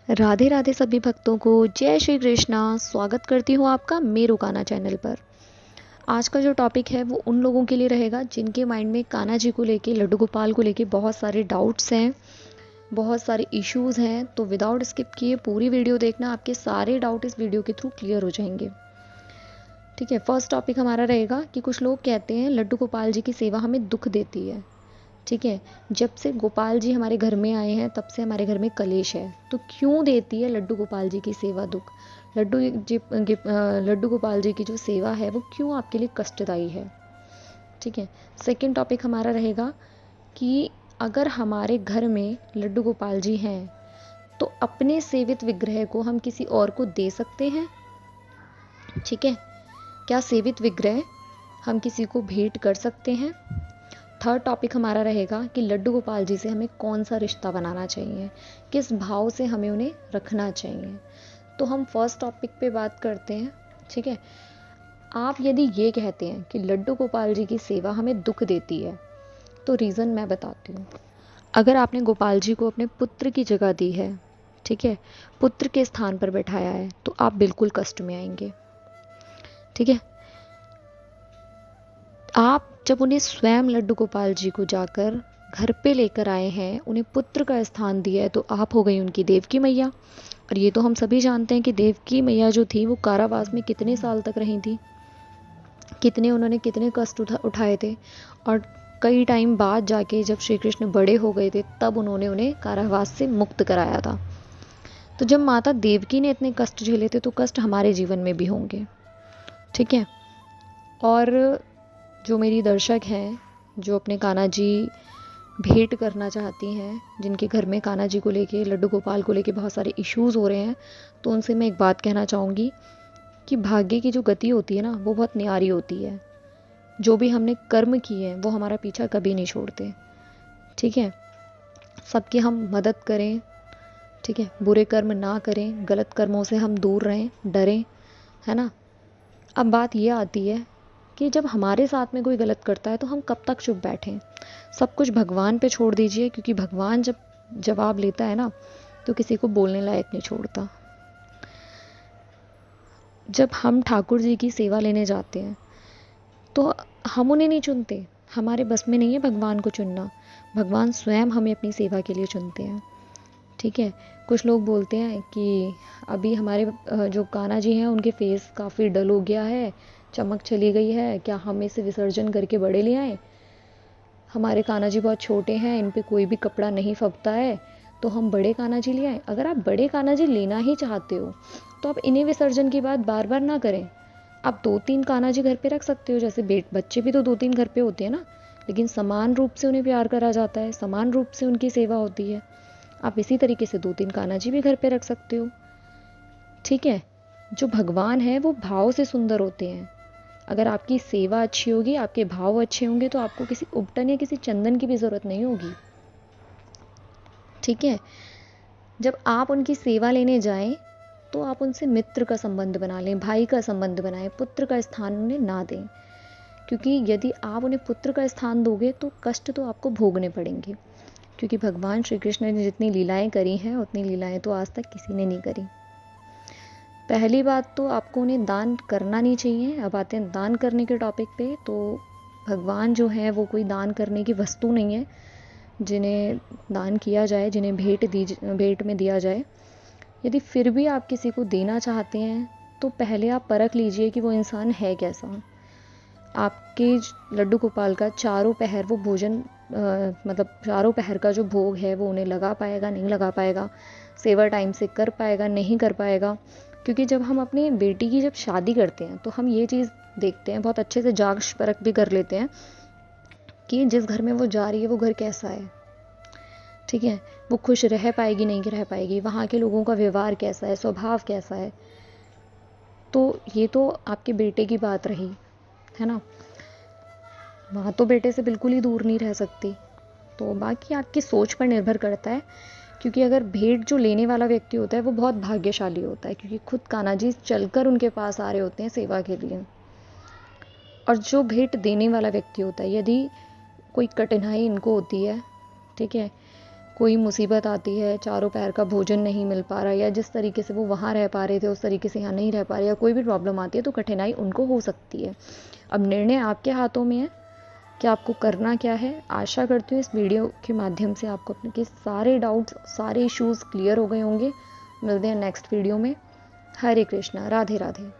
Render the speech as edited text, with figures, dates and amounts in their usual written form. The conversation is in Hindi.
राधे राधे सभी भक्तों को जय श्री कृष्णा। स्वागत करती हूँ आपका मेरू कान्हा चैनल पर। आज का जो टॉपिक है वो उन लोगों के लिए रहेगा जिनके माइंड में कान्हा जी को लेके, लड्डू गोपाल को लेके बहुत सारे डाउट्स हैं, बहुत सारे इश्यूज़ हैं। तो विदाउट स्किप किए पूरी वीडियो देखना, आपके सारे डाउट इस वीडियो के थ्रू क्लियर हो जाएंगे। ठीक है, फर्स्ट टॉपिक हमारा रहेगा कि कुछ लोग कहते हैं लड्डू गोपाल जी की सेवा हमें दुख देती है। ठीक है, जब से गोपाल जी हमारे घर में आए हैं तब से हमारे घर में कलेश है, तो क्यों देती है लड्डू गोपाल जी की सेवा दुख? लड्डू गोपाल जी की जो सेवा है वो क्यों आपके लिए कष्टदायी है? ठीक है, सेकंड टॉपिक हमारा रहेगा कि अगर हमारे घर में लड्डू गोपाल जी हैं तो अपने सेवित विग्रह को हम किसी और को दे सकते हैं? ठीक है, क्या सेवित विग्रह हम किसी को भेंट कर सकते हैं? थर्ड टॉपिक हमारा रहेगा कि लड्डू गोपाल जी से हमें कौन सा रिश्ता बनाना चाहिए, किस भाव से हमें उन्हें रखना चाहिए। तो हम फर्स्ट टॉपिक पे बात करते हैं। ठीक है, आप यदि ये कहते हैं कि लड्डू गोपाल जी की सेवा हमें दुख देती है तो रीज़न मैं बताती हूँ। अगर आपने गोपाल जी को अपने पुत्र की जगह दी है, ठीक है, पुत्र के स्थान पर बैठाया है, तो आप बिल्कुल कष्ट में आएंगे। ठीक है, आप जब उन्हें स्वयं लड्डू गोपाल जी को जाकर घर पे लेकर आए हैं, उन्हें पुत्र का स्थान दिया है, तो आप हो गई उनकी देवकी मैया। और ये तो हम सभी जानते हैं कि देवकी मैया जो थी वो कारावास में कितने साल तक रही थी, कितने कष्ट उठाए थे। और कई टाइम बाद जाके जब श्री कृष्ण बड़े हो गए थे तब उन्होंने उन्हें कारावास से मुक्त कराया था। तो जब माता देवकी ने इतने कष्ट झेले थे तो कष्ट हमारे जीवन में भी होंगे। ठीक है, और जो मेरी दर्शक हैं, जो अपने कान्हा जी भेंट करना चाहती हैं, जिनके घर में कान्हा जी को लेके, लड्डू गोपाल को लेके बहुत सारे इश्यूज़ हो रहे हैं, तो उनसे मैं एक बात कहना चाहूँगी कि भाग्य की जो गति होती है ना वो बहुत न्यारी होती है। जो भी हमने कर्म किए हैं वो हमारा पीछा कभी नहीं छोड़ते। ठीक है, सबकी हम मदद करें। ठीक है, बुरे कर्म ना करें, गलत कर्मों से हम दूर रहें, डरें, है ना। अब बात ये आती है कि जब हमारे साथ में कोई गलत करता है तो हम कब तक चुप बैठें? सब कुछ भगवान पे छोड़ दीजिए, क्योंकि भगवान जब जवाब लेता है ना तो किसी को बोलने लायक नहीं छोड़ता। जब हम ठाकुर जी की सेवा लेने जाते हैं तो हम उन्हें नहीं चुनते, हमारे बस में नहीं है भगवान को चुनना। भगवान स्वयं हमें अपनी सेवा के लिए चुनते हैं। ठीक है, कुछ लोग बोलते हैं कि अभी हमारे जो कान्हा जी हैं उनके फेस काफ़ी डल हो गया है, चमक चली गई है, क्या हम इसे विसर्जन करके बड़े ले आए? हमारे कान्हा जी बहुत छोटे हैं, इन पे कोई भी कपड़ा नहीं फबता है, तो हम बड़े कान्हा जी ले आए। अगर आप बड़े कान्हा जी लेना ही चाहते हो तो आप इन्हें विसर्जन की बात बार बार ना करें। आप 2-3 कान्हा जी घर पे रख सकते हो, जैसे बच्चे भी तो 2-3 घर पे होते हैं ना, लेकिन समान रूप से उन्हें प्यार करा जाता है, समान रूप से उनकी सेवा होती है। आप इसी तरीके से 2-3 कान्हा जी भी घर पे रख सकते हो। ठीक है, जो भगवान है वो भाव से सुंदर होते हैं। अगर आपकी सेवा अच्छी होगी, आपके भाव अच्छे होंगे, तो आपको किसी उपटन या किसी चंदन की भी ज़रूरत नहीं होगी। ठीक है, जब आप उनकी सेवा लेने जाएं तो आप उनसे मित्र का संबंध बना लें, भाई का संबंध बनाएं, पुत्र का स्थान उन्हें ना दें। क्योंकि यदि आप उन्हें पुत्र का स्थान दोगे तो कष्ट तो आपको भोगने पड़ेंगे, क्योंकि भगवान श्री कृष्ण ने जितनी लीलाएं करी हैं उतनी लीलाएं तो आज तक किसी ने नहीं करी। पहली बात तो आपको उन्हें दान करना नहीं चाहिए। अब आते हैं दान करने के टॉपिक पे, तो भगवान जो है वो कोई दान करने की वस्तु नहीं है जिन्हें दान किया जाए, जिन्हें भेंट में दिया जाए। यदि फिर भी आप किसी को देना चाहते हैं तो पहले आप परख लीजिए कि वो इंसान है कैसा। आपके लड्डू गोपाल का चारों पहर वो भोजन, मतलब चारों पहर का जो भोग है वो उन्हें लगा पाएगा, नहीं लगा पाएगा, सेवा टाइम से कर पाएगा, नहीं कर पाएगा। क्योंकि जब हम अपनी बेटी की जब शादी करते हैं तो हम ये चीज़ देखते हैं, बहुत अच्छे से जांच परख भी कर लेते हैं कि जिस घर में वो जा रही है वो घर कैसा है। ठीक है, वो खुश रह पाएगी, नहीं रह पाएगी, वहाँ के लोगों का व्यवहार कैसा है, स्वभाव कैसा है। तो ये तो आपके बेटे की बात रही, है ना। माँ तो बेटे से बिल्कुल ही दूर नहीं रह सकती। तो बाकी आपकी सोच पर निर्भर करता है, क्योंकि अगर भेंट जो लेने वाला व्यक्ति होता है वो बहुत भाग्यशाली होता है, क्योंकि खुद कान्हा जी चलकर उनके पास आ रहे होते हैं सेवा के लिए। और जो भेंट देने वाला व्यक्ति होता है, यदि कोई कठिनाई इनको होती है, ठीक है, कोई मुसीबत आती है, चारों पैर का भोजन नहीं मिल पा रहा, या जिस तरीके से वो वहाँ रह पा रहे थे उस तरीके से यहाँ नहीं रह पा रहे, या कोई भी प्रॉब्लम आती है तो कठिनाई उनको हो सकती है। अब निर्णय आपके हाथों में है कि आपको करना क्या है। आशा करती हूँ इस वीडियो के माध्यम से आपको अपने के सारे डाउट्स, सारे इश्यूज़ क्लियर हो गए होंगे। मिलते हैं नेक्स्ट वीडियो में। हरे कृष्णा, राधे राधे।